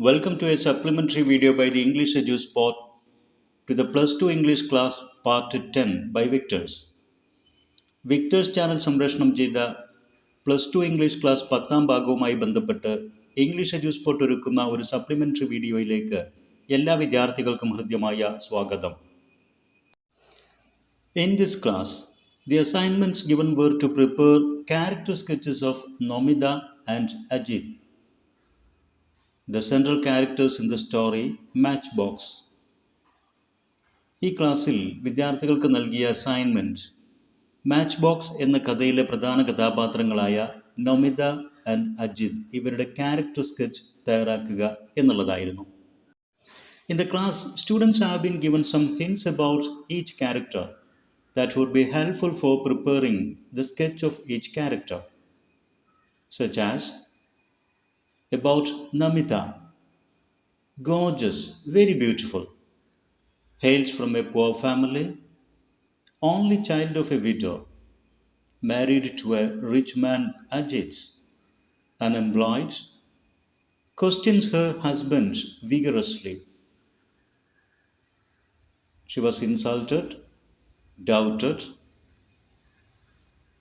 Welcome to a supplementary video by the English Eduspot to the Plus 2 English class Part 10 by Victers. Victers channel സംപ്രേഷണം ചെയ്ത plus two English class 10ാം ഭാഗവുമായി ബന്ധപ്പെട്ട് English എഡ്യൂസ്പോട്ട് ഒരുക്കുന്ന ഒരു supplementary വീഡിയോയിലേക്ക് എല്ലാ വിദ്യാർത്ഥികൾക്കും ഹൃദ്യമായ സ്വാഗതം. In this class, the assignments given were to prepare character sketches of Nomita and Ajit, the central characters in the story Matchbox. ഈ ക്ലാസ്സിൽ വിദ്യാർത്ഥികൾക്ക് നൽകിയ അസൈൻമെൻറ്റ് മാച്ച് ബോക്സ് എന്ന കഥയിലെ പ്രധാന കഥാപാത്രങ്ങളായ നൊമിത ആൻഡ് അജിത് ഇവരുടെ ക്യാരക്ടർ സ്കെച്ച് തയ്യാറാക്കുക എന്നുള്ളതായിരുന്നു. In the class, students have been given some hints about each character that would be helpful for preparing the sketch of each character, such as about Nomita, gorgeous, very beautiful, hails from a poor family, only child of a widow, married to a rich man Ajit, unemployed, questions her husband vigorously. She was insulted, doubted.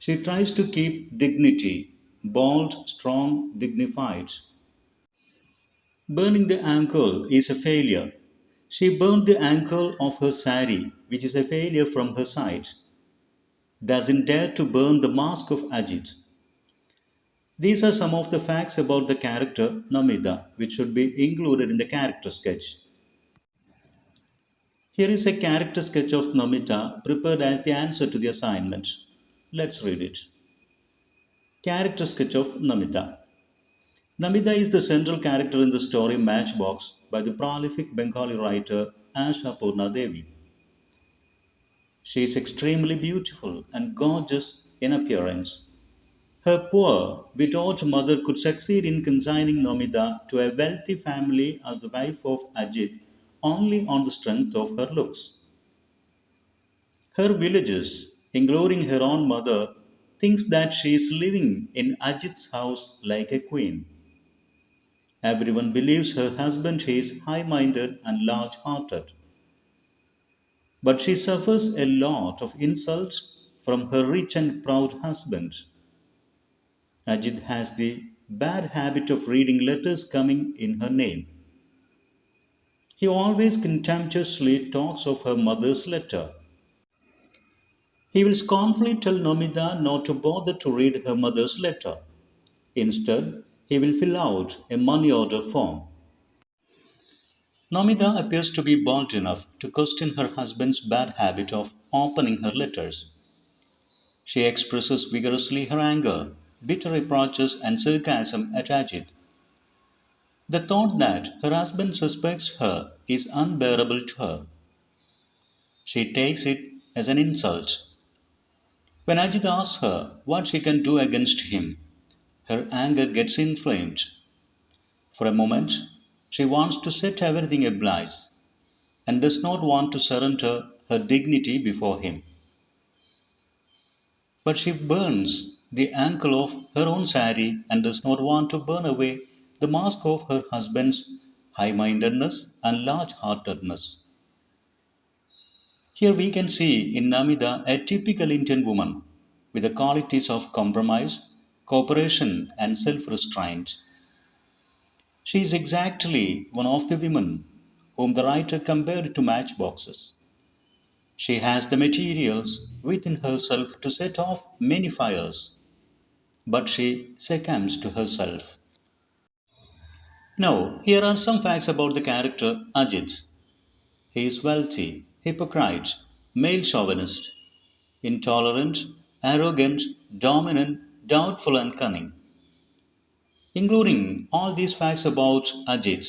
She tries to keep dignity, bold, strong, dignified. Burning the ankle is a failure. She burned the ankle of her sari, which is a failure from her side. Doesn't dare to burn the mask of Ajit. These are some of the facts about the character Nomita, which should be included in the character sketch. Here is a character sketch of Nomita prepared as the answer to the assignment. Let's read it. Character sketch of Nomita. Nomita is the central character in the story Matchbox by the prolific Bengali writer Ashapurna Debi. She is extremely beautiful and gorgeous in appearance. Her poor, widowed mother could succeed in consigning Nomita to a wealthy family as the wife of Ajit only on the strength of her looks. Her villagers, including her own mother, thinks that she is living in Ajit's house like a queen. Everyone believes her husband is high-minded and large-hearted. But she suffers a lot of insults from her rich and proud husband. Ajit has the bad habit of reading letters coming in her name. He always contemptuously talks of her mother's letter. He will scornfully tell Nomita not to bother to read her mother's letter. Instead, he will fill out a money order form. Nomita appears to be bold enough to question her husband's bad habit of opening her letters. She expresses vigorously her anger, bitter reproaches, and sarcasm at Ajit. The thought that her husband suspects her is unbearable to her. She takes it as an insult. When Ajit asks her what she can do against him, her anger gets inflamed. For a moment, she wants to set everything ablaze and does not want to surrender her dignity before him. But she burns the ankle of her own sari and does not want to burn away the mask of her husband's high-mindedness and large-heartedness. Here we can see in Nomita a typical Indian woman with the qualities of compromise, cooperation, and self-restraint. She is exactly one of the women whom the writer compared to matchboxes. She has the materials within herself to set off many fires, but she succumbs to herself. Now, here are some facts about the character Ajit. He is wealthy, hypocrite, male chauvinist, intolerant, arrogant, dominant, doubtful, and cunning. Including all these facts about Ajit,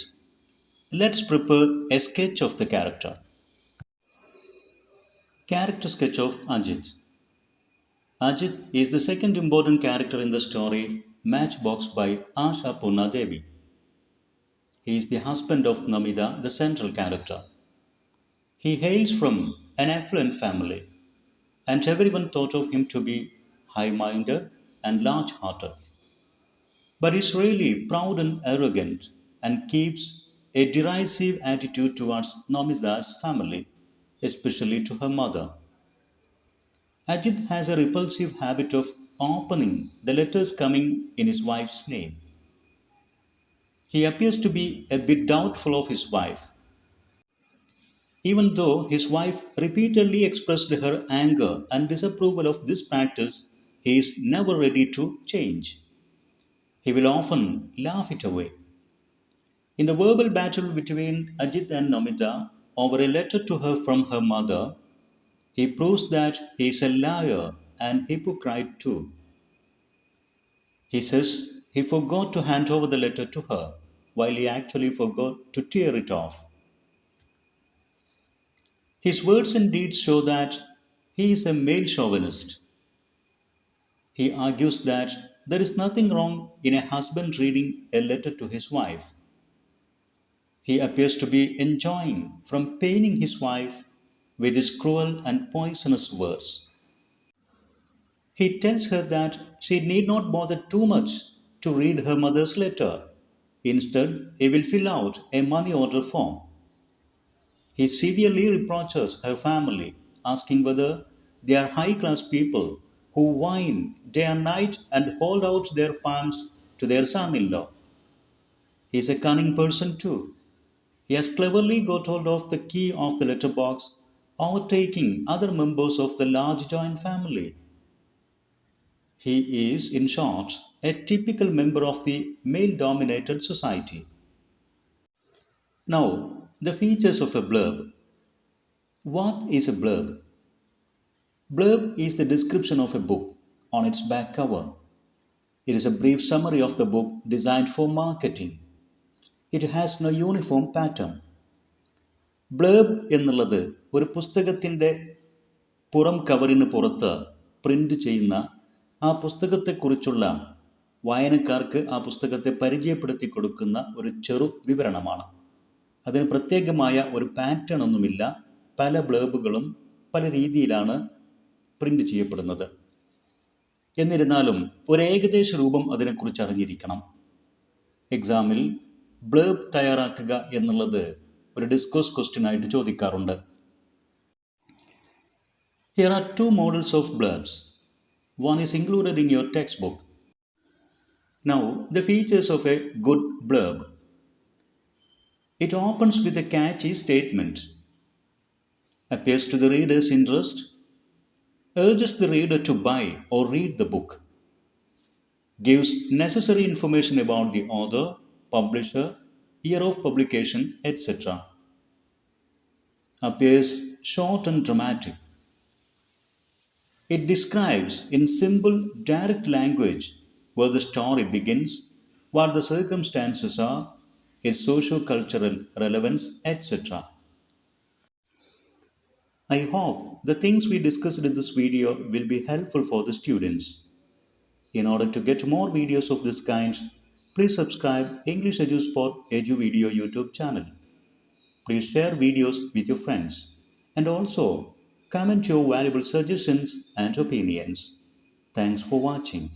let's prepare a sketch of the character. Character sketch of Ajit. Ajit is the second important character in the story Matchbox by Ashapurna Debi. He is the husband of Nomita, the central character. He hails from an affluent family, and everyone thought of him to be high-minded and large-hearted. But he is really proud and arrogant and keeps a derisive attitude towards Nomita's family, especially to her mother. Ajit has a repulsive habit of opening the letters coming in his wife's name. He appears to be a bit doubtful of his wife, even though his wife repeatedly expressed her anger and disapproval of this practice. He is never ready to change. He will often laugh it away. In the verbal battle between Ajit and Nomita over a letter to her from her mother, he proves that he is a liar and hypocrite too. He says he forgot to hand over the letter to her, while he actually forgot to tear it off. His words and deeds show that he is a male chauvinist. He argues that there is nothing wrong in a husband reading a letter to his wife. He appears to be enjoying from paining his wife with his cruel and poisonous words. He tells her that she need not bother too much to read her mother's letter. Instead, he will fill out a money order form. He severely reproaches her family, asking whether they are high class people who whine day and night and hold out their palms to their son in law. He is a cunning person too. He has cleverly got hold of the key of the letterbox, overtaking other members of the large joint family. He is, in short, a typical member of the male dominated society. Now, the features of a blurb. What is a blurb? Blurb is the description of a book on its back cover. It is a brief summary of the book designed for marketing. It has no uniform pattern. Blurb എന്നുള്ളത് ഒരു പുസ്തകത്തിൻ്റെ പുറം കവറിന് പുറത്ത് print ചെയ്യുന്ന ആ പുസ്തകത്തെക്കുറിച്ചുള്ള വായനക്കാർക്ക് ആ പുസ്തകത്തെ പരിചയപ്പെടുത്തി കൊടുക്കുന്ന ഒരു ചെറു വിവരണമാണ്. അതിന് പ്രത്യേകമായ ഒരു പാറ്റേൺ ഒന്നുമില്ല. പല ബ്ലേബുകളും പല രീതിയിലാണ് പ്രിൻ്റ് ചെയ്യപ്പെടുന്നത്. എന്നിരുന്നാലും ഒരു ഏകദേശ രൂപം അതിനെക്കുറിച്ച് അറിഞ്ഞിരിക്കണം. എക്സാമിൽ ബ്ലേബ് തയ്യാറാക്കുക എന്നുള്ളത് ഒരു ഡിസ്കോസ് ക്വസ്റ്റ്യൻ ആയിട്ട് ചോദിക്കാറുണ്ട്. Here are two models of blurbs. One is included in your textbook. Now, the features of a good blurb. It opens with a catchy statement, appeals to the reader's interest, urges the reader to buy or read the book, gives necessary information about the author, publisher, year of publication, etc. Appears short and dramatic. It describes in simple, direct language where the story begins, what the circumstances are, its socio-cultural relevance, etc. I hope the things we discussed in this video will be helpful for the students. In order to get more videos of this kind, please subscribe English Eduspot Edu-Video YouTube channel. Please share videos with your friends and also comment your valuable suggestions and opinions. Thanks for watching.